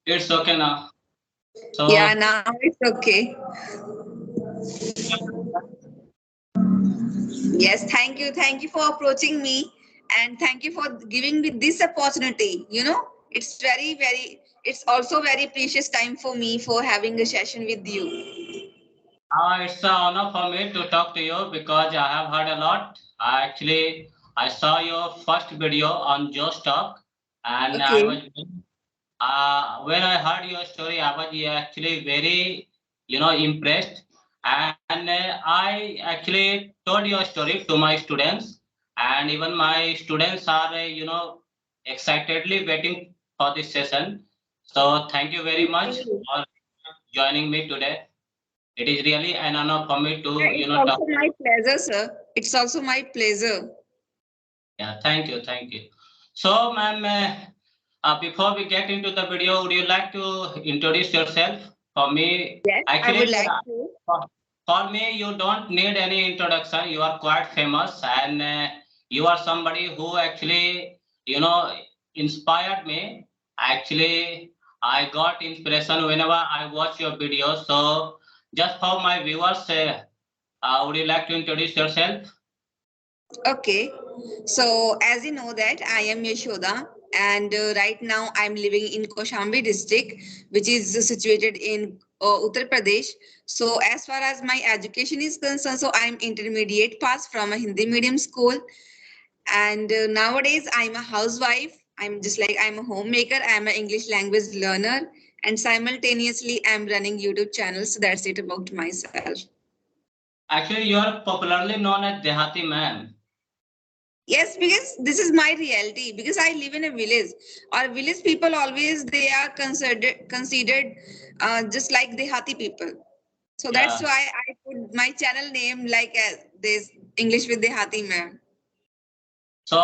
It's okay now. Yeah, So, now it's okay. Yes, thank you. Thank you for approaching me and thank you for giving me this opportunity. It's it's also very precious time for me for having a session with you. it's an honor for me to talk to you because I have heard a lot. I saw your first video on Joe Talk, and Okay. when I heard your story, I was actually very, impressed. And I actually told your story to my students, and even my students are, excitedly waiting for this session. So thank you very much Okay. for joining me today. It is really an honor for me to, Yeah, it's talk. also my pleasure, sir. It's also my pleasure. Yeah, thank you. So, ma'am, before we get into the video, would you like to introduce yourself? For me, Yes, I actually, would like to. for me, you don't need any introduction. You are quite famous, and you are somebody who actually, inspired me. Actually, I got inspiration whenever I watch your videos. So, just for my viewers, would you like to introduce yourself? Okay. So, as you know that I am Yashoda, and right now I'm living in Koshambi district, which is situated in Uttar Pradesh. So, as far as my education is concerned, so I'm intermediate pass from a Hindi medium school, and nowadays I'm a housewife. I'm a homemaker. I'm an English language learner, and simultaneously I'm running YouTube channels. So that's it about myself. Actually, you are popularly known as Dehati man. Yes, because this is my reality. Because I live in a village. Our village people always they are considered just like Dehati people. So that's Yeah. why I put my channel name like this English with Dehati ma'am. So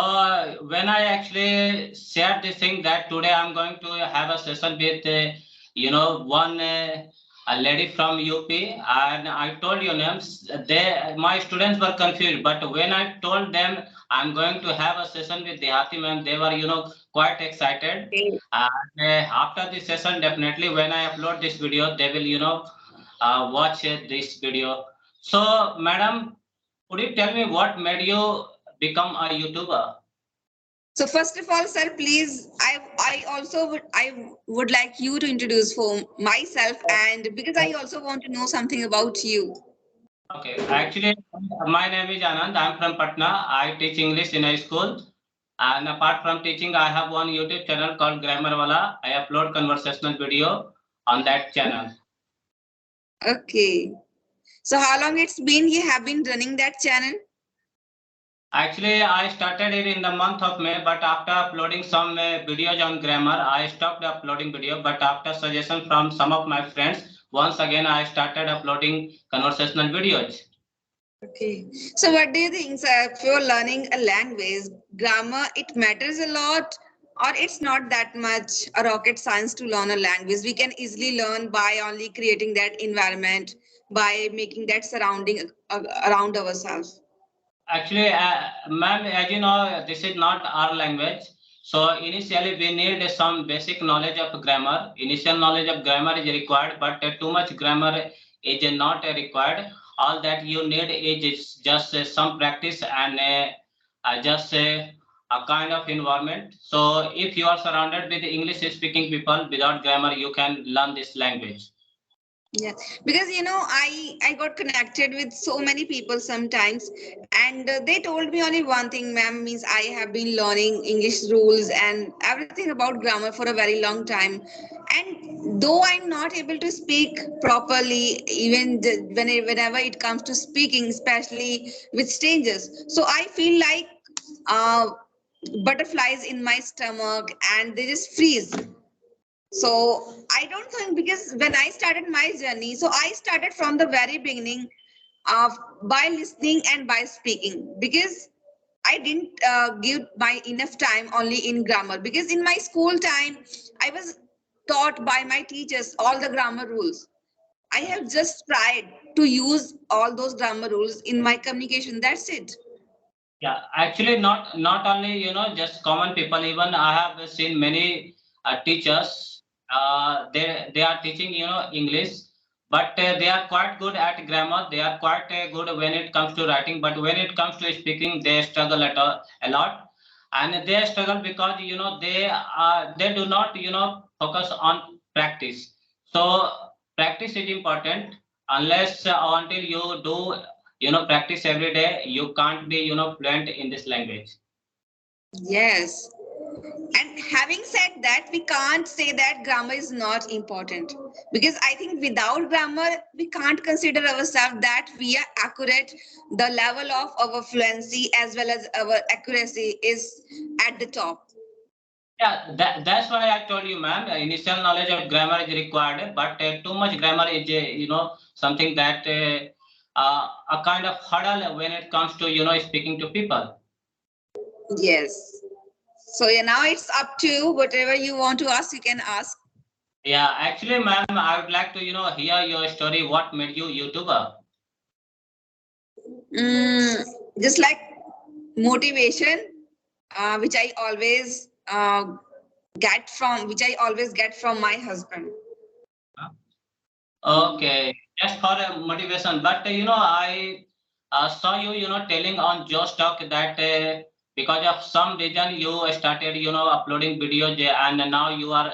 when I actually shared this thing that today I'm going to have a session with, one a lady from UP, and I told your names. My students were confused, but when I told them I'm going to have a session with Dehati ma'am, they were, quite excited. Okay. And after this session, definitely when I upload this video, they will, watch this video. So, madam, could you tell me what made you become a YouTuber? So first of all, sir, please, I would like you to introduce for myself, and because I also want to know something about you. Okay, actually, my name is Anand. I'm from Patna. I teach English in a school. And apart from teaching, I have one YouTube channel called Grammar Wala. I upload conversational video on that channel. Okay. So how long it's been you have been running that channel? Actually, I started it in the month of May, but after uploading some videos on grammar, I stopped uploading video. But after suggestion from some of my friends, once again I started uploading conversational videos. Okay. So what do you think, sir? If you're learning a language, grammar, it matters a lot, or it's not that much a rocket science to learn a language. We can easily learn by only creating that environment, by making that surrounding around ourselves. Actually, ma'am, as you know, this is not our language. So initially, we need some basic knowledge of grammar. Initial knowledge of grammar is required, but too much grammar is not required. All that you need is just some practice and just a kind of environment. So if you are surrounded with English-speaking people without grammar, you can learn this language. Yeah, because I got connected with so many people sometimes, and they told me only one thing, ma'am, means I have been learning English rules and everything about grammar for a very long time, and though I'm not able to speak properly, whenever it comes to speaking, especially with strangers, so I feel like uh, butterflies in my stomach, and they just freeze. So I don't think, because when I started my journey, so I started from the very beginning of by listening and by speaking, because I didn't give my enough time only in grammar, because in my school time I was taught by my teachers all the grammar rules. I have just tried to use all those grammar rules in my communication. That's it. Yeah, actually, not only just common people. Even I have seen many teachers they are teaching English, but they are quite good at grammar. They are quite good when it comes to writing, but when it comes to speaking, they struggle a lot, and they struggle because they do not focus on practice. So practice is important. Unless until you do practice every day, you can't be fluent in this language. Yes. And having said that, we can't say that grammar is not important, because I think without grammar, we can't consider ourselves that we are accurate. The level of our fluency as well as our accuracy is at the top. Yeah, that's why I told you, ma'am. Initial knowledge of grammar is required, but too much grammar is, something that a kind of hurdle when it comes to, speaking to people. Yes. So yeah, now it's up to you. Whatever you want to ask, you can ask. Yeah, actually, ma'am, I would like to, hear your story. What made you YouTuber? Mm, just like motivation, which I always which I always get from my husband. Okay, just for motivation. But I saw you, telling on Josh Talk that because of some reason you started, uploading videos, and now you are,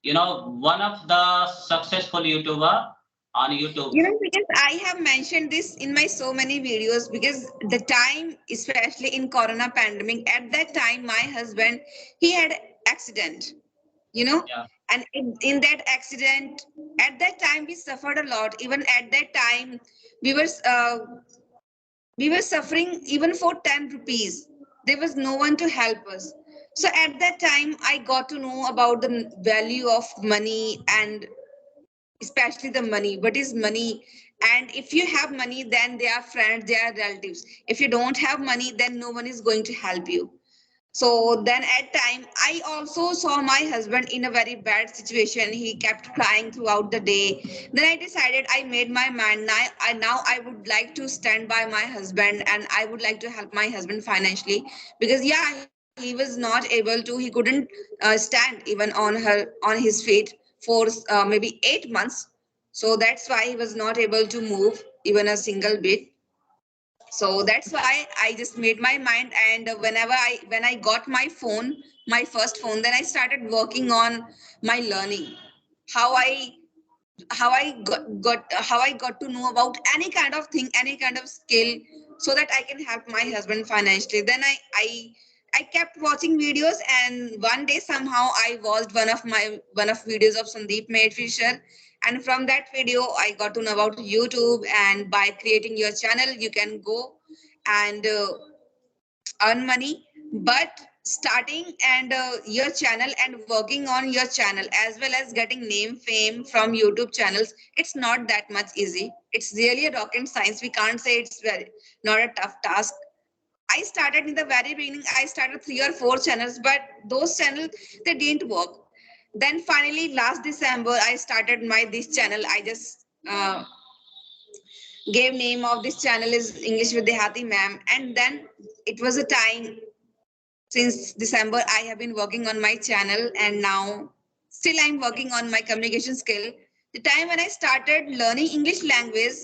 one of the successful YouTuber on YouTube. Because I have mentioned this in my so many videos, because the time, especially in Corona pandemic, at that time, my husband, he had accident, you know, Yeah, and in that accident, at that time, we suffered a lot. Even at that time, we were uh, we were suffering even for 10 rupees. There was no one to help us. So at that time, I got to know about the value of money, and especially the money. What is money? And if you have money, then they are friends, they are relatives. If you don't have money, then no one is going to help you. So then at time, I also saw my husband in a very bad situation. He kept crying throughout the day. Then I decided, I made my mind. Now I would like to stand by my husband, and I would like to help my husband financially, because yeah, he was not able to. He couldn't stand even on his feet for maybe 8 months. So that's why he was not able to move even a single bit. So that's why I just made my mind. And when I got my phone, my first phone, then I started working on my learning, how I got to know about any kind of thing, any kind of skill, so that I can help my husband financially. Then I kept watching videos, and one day somehow I watched one of videos of Sandeep made Fisher, and from that video I got to know about YouTube. And by creating your channel, you can go and earn money. But starting and your channel and working on your channel, as well as getting name fame from YouTube channels, it's not that much easy. It's really a rocket science. We can't say it's very not a tough task. I started in the very beginning, I started 3 or 4 channels, but those channels, they didn't work. Then finally last December I started my this channel. I just gave name of this channel is English with Dehati ma'am. And then it was a time, since December, I have been working on my channel, and now still I'm working on my communication skill. The time when I started learning English language,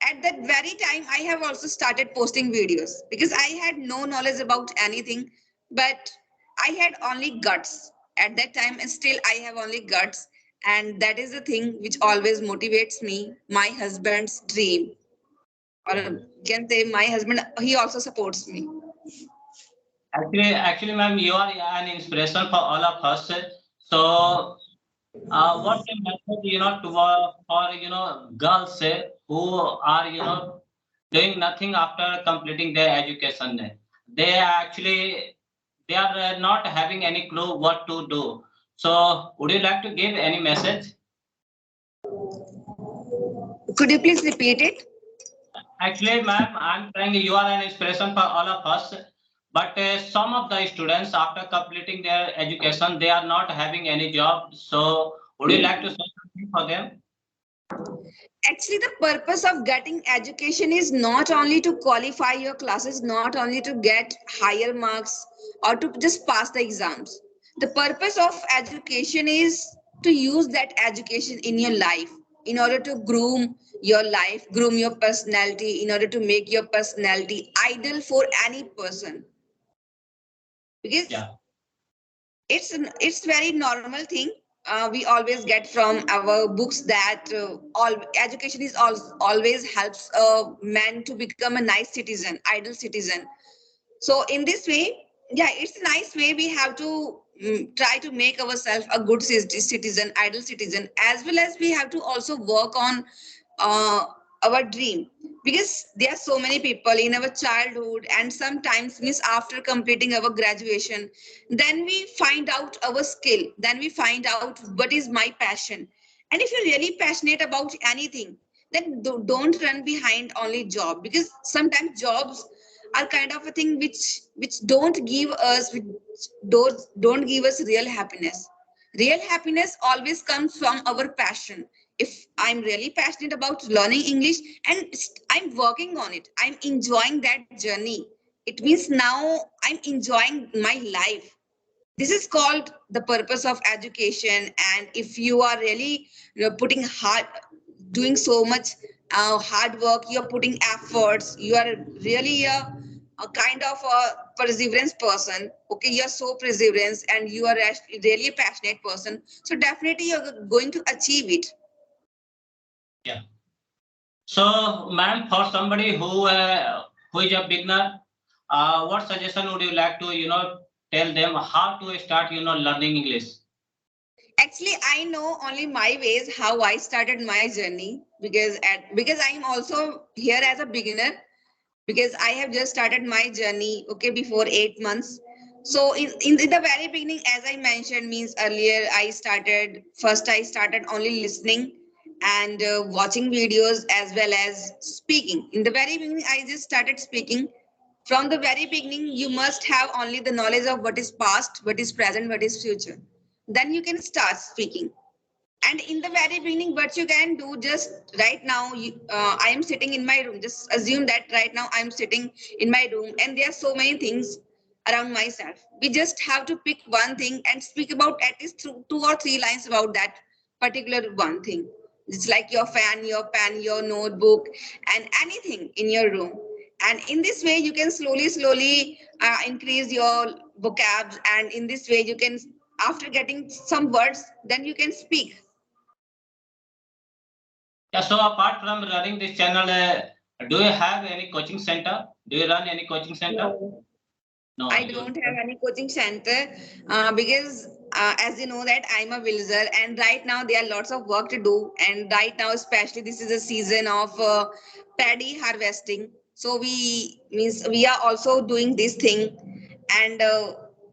at that very time, I have also started posting videos, because I had no knowledge about anything, but I had only guts at that time, and still I have only guts. And that is the thing which always motivates me, my husband's dream. Or you can say my husband, he also supports me. actually, ma'am, you are an inspiration for all of us. So, what a message, to for girls who are doing nothing after completing their education. They actually they are not having any clue what to do. So, would you like to give any message? Could you please repeat it? Actually, ma'am, I'm trying. You are an inspiration for all of us. But some of the students, after completing their education, they are not having any job. So, would you like to say something for them? Actually, the purpose of getting education is not only to qualify your classes, not only to get higher marks or to just pass the exams. The purpose of education is to use that education in your life in order to groom your life, groom your personality, in order to make your personality ideal for any person. Because Yeah. it's very normal thing. We always get from our books that all education is always helps a man to become a nice citizen, ideal citizen. So in this way, yeah, it's a nice way. We have to try to make ourselves a good citizen, ideal citizen, as well as we have to also work on uh, our dream, because there are so many people in our childhood and sometimes means after completing our graduation, then we find out our skill, then we find out what is my passion. And if you're really passionate about anything, then don't run behind only job, because sometimes jobs are kind of a thing which don't give us real happiness. Real happiness always comes from our passion. If I'm really passionate about learning English and I'm working on it, I'm enjoying that journey, it means now I'm enjoying my life. This is called the purpose of education. And if you are really, putting hard, doing so much hard work, you're putting efforts, you are really a kind of a perseverance person, okay, you're so perseverance and you are really a passionate person, so definitely you're going to achieve it. Yeah. So, ma'am, for somebody who is a beginner, what suggestion would you like to tell them how to start learning English? Actually, I know only my ways how I started my journey, because I'm also here as a beginner, because I have just started my journey, okay, before 8 months. So in the very beginning, as I mentioned, means earlier, I started only listening and watching videos as well as speaking. In the very beginning, I just started speaking. From the very beginning, you must have only the knowledge of what is past, what is present, what is future. Then you can start speaking. And in the very beginning, what you can do, just right now, I am sitting in my room. Just assume that right now I'm sitting in my room and there are so many things around myself. We just have to pick one thing and speak about at least two or three lines about that particular one thing. It's like your fan, your pen, your notebook, and anything in your room. And in this way, you can slowly increase your vocabs. And in this way, you can, after getting some words, then you can speak. Yeah. So, apart from running this channel, do you have any coaching center? Do you run any coaching center? No, No, I you. don't have any coaching center because, as you know, that I'm a villager, and right now there are lots of work to do. And right now, especially, this is a season of paddy harvesting. So we are also doing this thing, and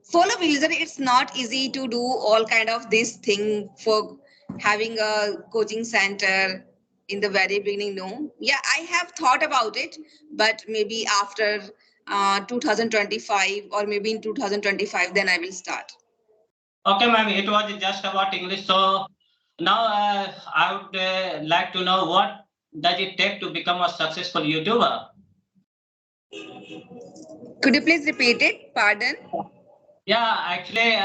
for a villager, it's not easy to do all kind of this thing for having a coaching center in the very beginning. No, yeah, I have thought about it, but maybe after 2025 or maybe in 2025, then I will start. Okay, ma'am. It was just about English. So now I would like to know what does it take to become a successful YouTuber? Could you please repeat it? Pardon. Yeah, actually,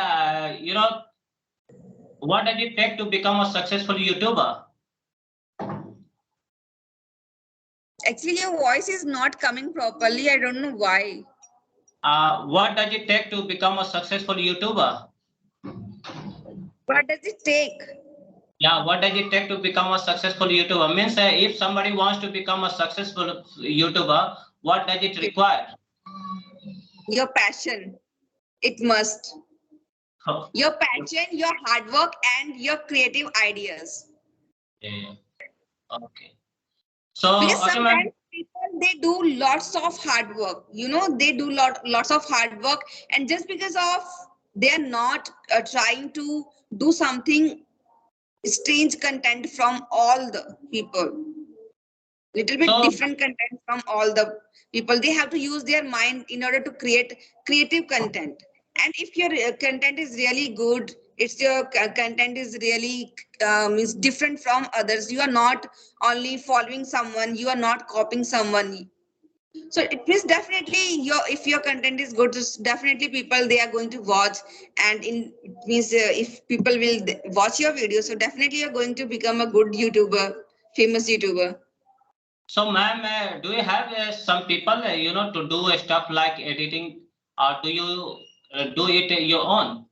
what does it take to become a successful YouTuber? Actually, your voice is not coming properly. I don't know why. What does it take to become a successful YouTuber? What does it take? Yeah, what does it take to become a successful YouTuber? Means if somebody wants to become a successful YouTuber, what does it Okay. require? Your passion. It must. Oh, Your passion, your hard work, and your creative ideas. yeah. Okay. So, Because okay, ma'am. sometimes people, they do lots of hard work, they do lots of hard work, and just because of they are not trying to do something strange content from all the people, little bit So, different content from all the people, they have to use their mind in order to create creative content. And if your content is really good, it's your content is really is different from others, you are not only following someone, you are not copying someone, So it means definitely your if your content is good, so definitely people they are going to watch, and in it means if people will watch your video, so definitely you're going to become a good YouTuber, famous YouTuber. So, ma'am, do you have some people, to do stuff like editing, or do you do it your own?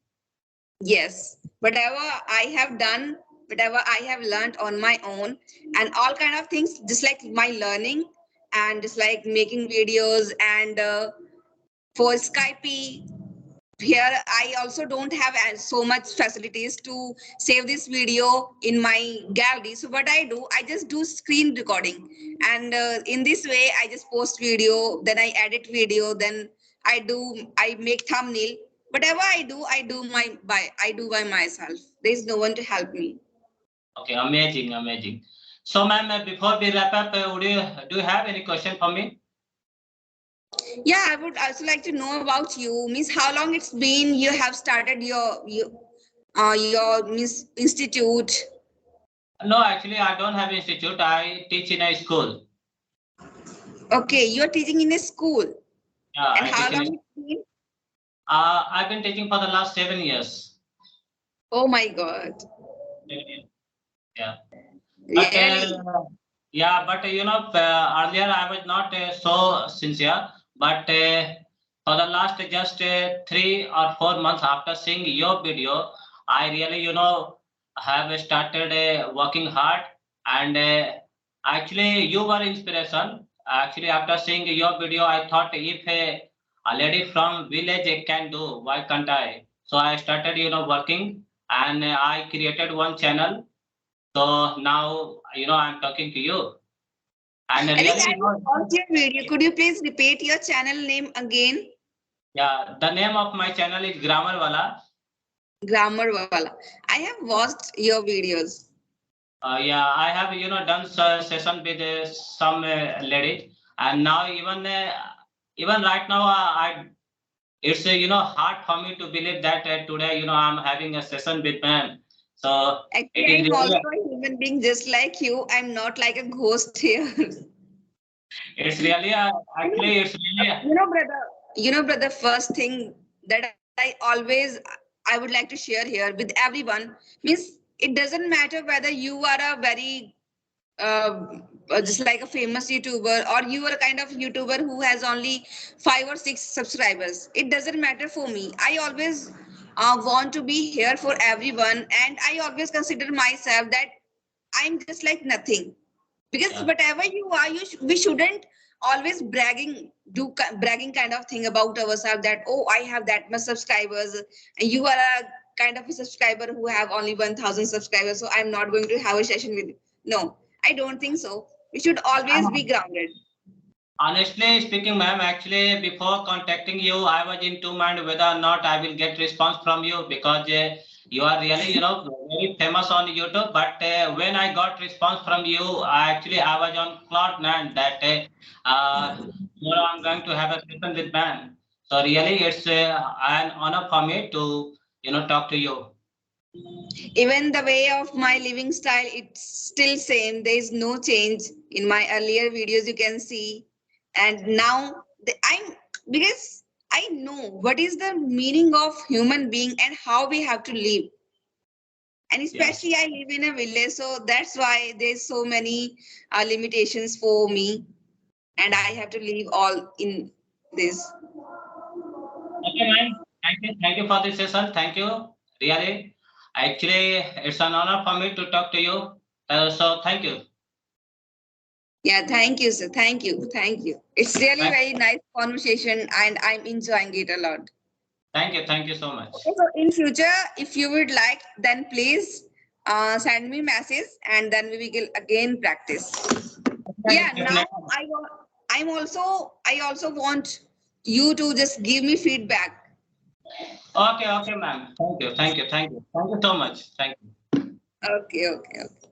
Yes, whatever I have done, whatever I have learned on my own, and all kind of things, just like my learning, and just like making videos, and for Skype. Here I also don't have so much facilities to save this video in my gallery. So what I do, I just do screen recording, and in this way I just post video, then I edit video, then I make thumbnail. Whatever I do by myself. There is no one to help me. Okay, amazing, amazing. So, ma'am, before we wrap up, do you have any question for me? Yeah, I would also like to know about you. Means how long it's been you have started your means institute. No, actually, I don't have institute. I teach in a school. Okay, you are teaching in a school. Yeah, And I teach how in a. long it's been? I've been teaching for the last 7 years. Oh my God. 7 years. Yeah, but Really? yeah, but earlier I was not so sincere. But for the last just 3 or 4 months after seeing your video, I really, have started working hard. And actually, you were inspiration. Actually, after seeing your video, I thought if a lady from village can do, why can't I? So I started, working, and I created one channel. So now, I'm talking to you. And I think really, I have watched your video. Could you please repeat your channel name again? yeah, the name of my channel is Grammar Wala. Grammar Wala. I have watched your videos. Yeah, I have, done session with some ladies. And now even right now, it's, hard for me to believe that today, I'm having a session with them. So Actually, it is I'm also really, a human being just like you. I'm not like a ghost here. it's really, actually, it's really, Brother. First thing that I always I would like to share here with everyone means it doesn't matter whether you are a very just like a famous YouTuber, or you are a kind of YouTuber who has only 5 or 6 subscribers. It doesn't matter for me. I always want to be here for everyone, and I always consider myself that I'm just like nothing, because yeah. whatever you are, we shouldn't always bragging kind of thing about ourselves, that oh, I have that much subscribers, and you are a kind of a subscriber who have only 1,000 subscribers, so I'm not going to have a session with you. No, I don't think so. We should always be grounded. Honestly speaking, ma'am, actually, before contacting you, I was in two mind whether or not I will get response from you, because you are really, very famous on YouTube. But when I got response from you, I was on cloud nine that I'm going to have a session with man. So really, it's an honor for me to, talk to you. Even the way of my living style, it's still same. There is no change in my earlier videos, you can see. And now I'm, because I know what is the meaning of human being and how we have to live. And Yeah. especially I live in a village, so that's why there's so many limitations for me, and I have to live all in this. Okay, man. Thank you for this session. Thank you. Really, actually, it's an honor for me to talk to you. So thank you. Yeah, thank you, sir. Thank you. It's really Thank, very nice conversation, and I'm enjoying it a lot. thank you so Okay, much. so in future, if you would like, then please send me message, and then we will again practice. Yeah, Definitely, now definitely. I also want you to just give me feedback. Okay, okay, ma'am. Thank you so much. Thank you. Okay, okay, okay.